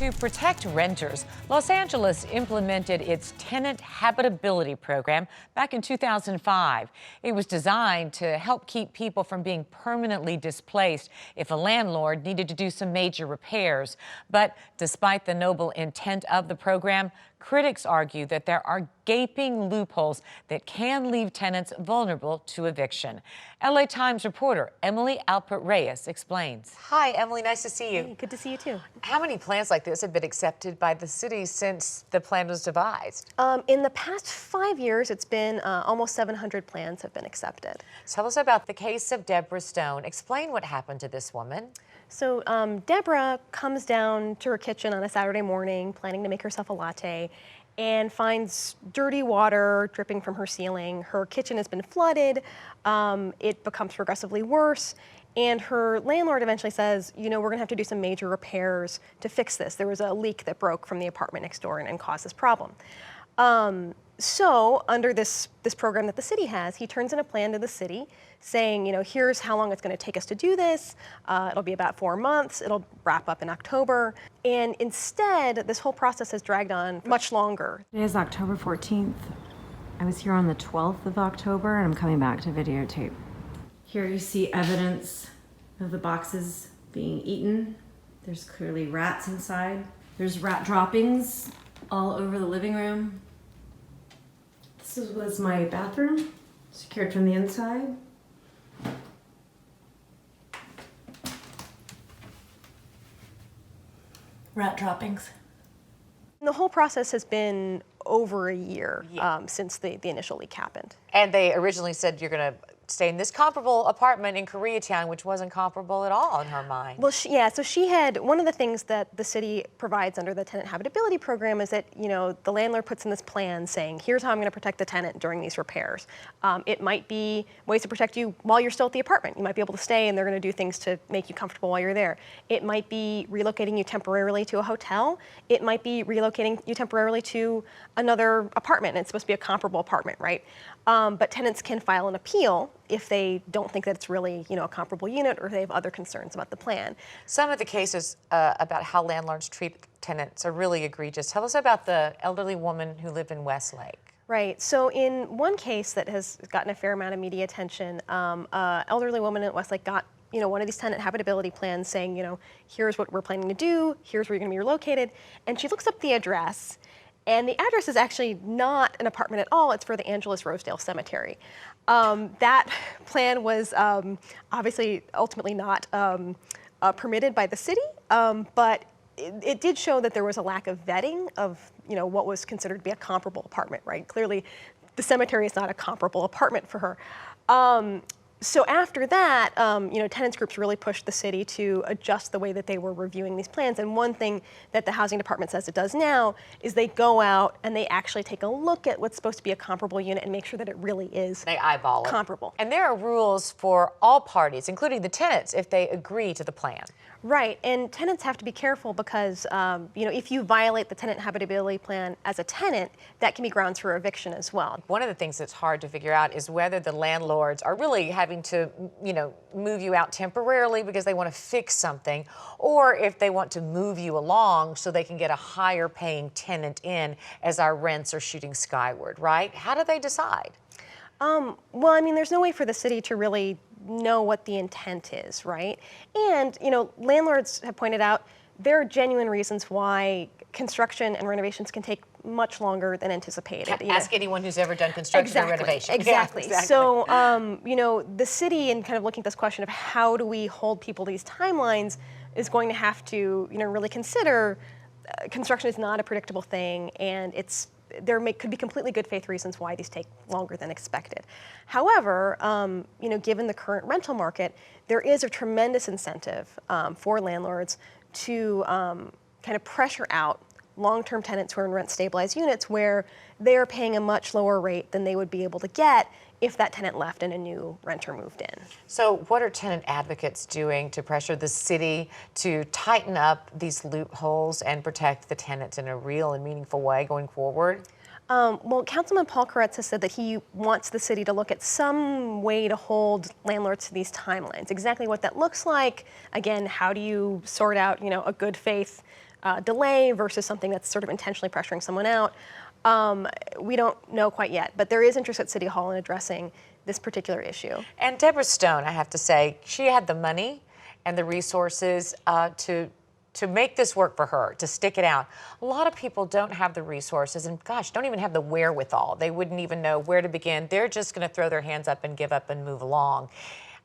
To protect renters, Los Angeles implemented its Tenant Habitability program back in 2005. It was designed to help keep people from being permanently displaced if a landlord needed to do some major repairs. But despite the noble intent of the program, critics argue that there are gaping loopholes that can leave tenants vulnerable to eviction. LA Times reporter Emily Alpert-Reyes explains. Hi, Emily. Nice to see you. Hey, good to see you too. How many plans like this have been accepted by the city since the plan was devised? In the past 5 years, it's been almost 700 plans have been accepted. Tell us about the case of Deborah Stone. Explain what happened to this woman. So Deborah comes down to her kitchen on a Saturday morning, planning to make herself a latte, and finds dirty water dripping from her ceiling. Her kitchen has been flooded. It becomes progressively worse. And her landlord eventually says, you know, we're gonna have to do some major repairs to fix this. There was a leak that broke from the apartment next door and caused this problem. So under this program that the city has, he turns in a plan to the city saying, you know, here's how long it's gonna take us to do this. It'll be about 4 months. It'll wrap up in October. And instead, this whole process has dragged on much longer. Today is October 14th. I was here on the 12th of October and I'm coming back to videotape. Here you see evidence of the boxes being eaten. There's clearly rats inside. There's rat droppings all over the living room. This was my bathroom, secured from the inside. Rat droppings. The whole process has been over a year since the initial leak happened. And they originally said you're going to stay in this comparable apartment in Koreatown, which wasn't comparable at all in her mind. Well, so she had, one of the things that the city provides under the tenant habitability program is that, you know, the landlord puts in this plan saying, here's how I'm gonna protect the tenant during these repairs. It might be ways to protect you while you're still at the apartment. You might be able to stay and they're gonna do things to make you comfortable while you're there. It might be relocating you temporarily to a hotel. It might be relocating you temporarily to another apartment. It's supposed to be a comparable apartment, right? But tenants can file an appeal if they don't think that it's really, you know, a comparable unit or if they have other concerns about the plan. Some of the cases about how landlords treat tenants are really egregious. Tell us about the elderly woman who lived in Westlake. Right. So in one case that has gotten a fair amount of media attention, an elderly woman at Westlake got, you know, one of these tenant habitability plans saying, you know, here's what we're planning to do, here's where you're going to be relocated, and she looks up the address. And the address is actually not an apartment at all. It's for the Angeles Rosedale Cemetery. That plan was obviously ultimately not permitted by the city, but it did show that there was a lack of vetting of, you know, what was considered to be a comparable apartment, right? Clearly, the cemetery is not a comparable apartment for her. So after that, you know, tenants groups really pushed the city to adjust the way that they were reviewing these plans. And one thing that the housing department says it does now is they go out and they actually take a look at what's supposed to be a comparable unit and make sure that it really is They eyeball it. comparable. And there are rules for all parties, including the tenants, if they agree to the plan. Right, and tenants have to be careful because, you know, if you violate the tenant habitability plan as a tenant, that can be grounds for eviction as well. One of the things that's hard to figure out is whether the landlords are really having to, you know, move you out temporarily because they want to fix something, or if they want to move you along so they can get a higher paying tenant in as our rents are shooting skyward, right? How do they decide? Well, I mean, there's no way for the city to really know what the intent is, right? And, you know, landlords have pointed out there are genuine reasons why construction and renovations can take much longer than anticipated. Ask anyone who's ever done construction or renovation. Exactly. Yeah, exactly. So, you know, the city, and kind of looking at this question of how do we hold people to these timelines, is going to have to, you know, really consider construction is not a predictable thing, and could be completely good faith reasons why these take longer than expected. However, you know, given the current rental market, there is a tremendous incentive for landlords to kind of pressure out long-term tenants who are in rent-stabilized units where they're paying a much lower rate than they would be able to get if that tenant left and a new renter moved in. So what are tenant advocates doing to pressure the city to tighten up these loopholes and protect the tenants in a real and meaningful way going forward? Well, Councilman Paul Koretz has said that he wants the city to look at some way to hold landlords to these timelines. Exactly what that looks like, again, how do you sort out, you know, a good faith delay versus something that's sort of intentionally pressuring someone out. We don't know quite yet, but there is interest at City Hall in addressing this particular issue. And Deborah Stone, I have to say, she had the money and the resources to make this work for her, to stick it out. A lot of people don't have the resources and, gosh, don't even have the wherewithal. They wouldn't even know where to begin. They're just going to throw their hands up and give up and move along.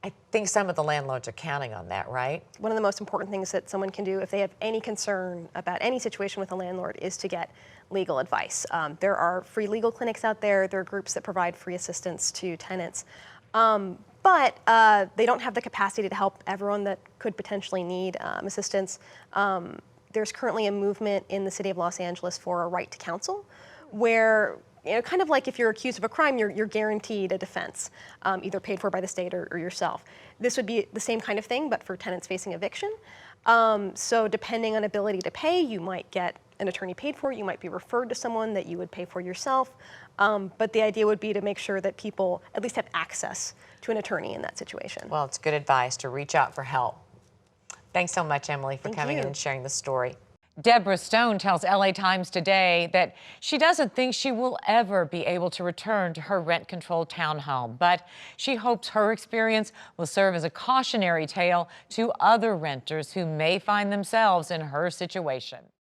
I think some of the landlords are counting on that, right? One of the most important things that someone can do if they have any concern about any situation with a landlord is to get legal advice. There are free legal clinics out there. There are groups that provide free assistance to tenants. But they don't have the capacity to help everyone that could potentially need assistance. There's currently a movement in the city of Los Angeles for a right to counsel, where kind of like if you're accused of a crime, you're guaranteed a defense, either paid for by the state or yourself. This would be the same kind of thing, but for tenants facing eviction. So depending on ability to pay, you might get an attorney paid for, you might be referred to someone that you would pay for yourself. But the idea would be to make sure that people at least have access to an attorney in that situation. Well, it's good advice to reach out for help. Thanks so much, Emily, for coming in and sharing the story. Deborah Stone tells LA Times Today that she doesn't think she will ever be able to return to her rent-controlled townhome, but she hopes her experience will serve as a cautionary tale to other renters who may find themselves in her situation.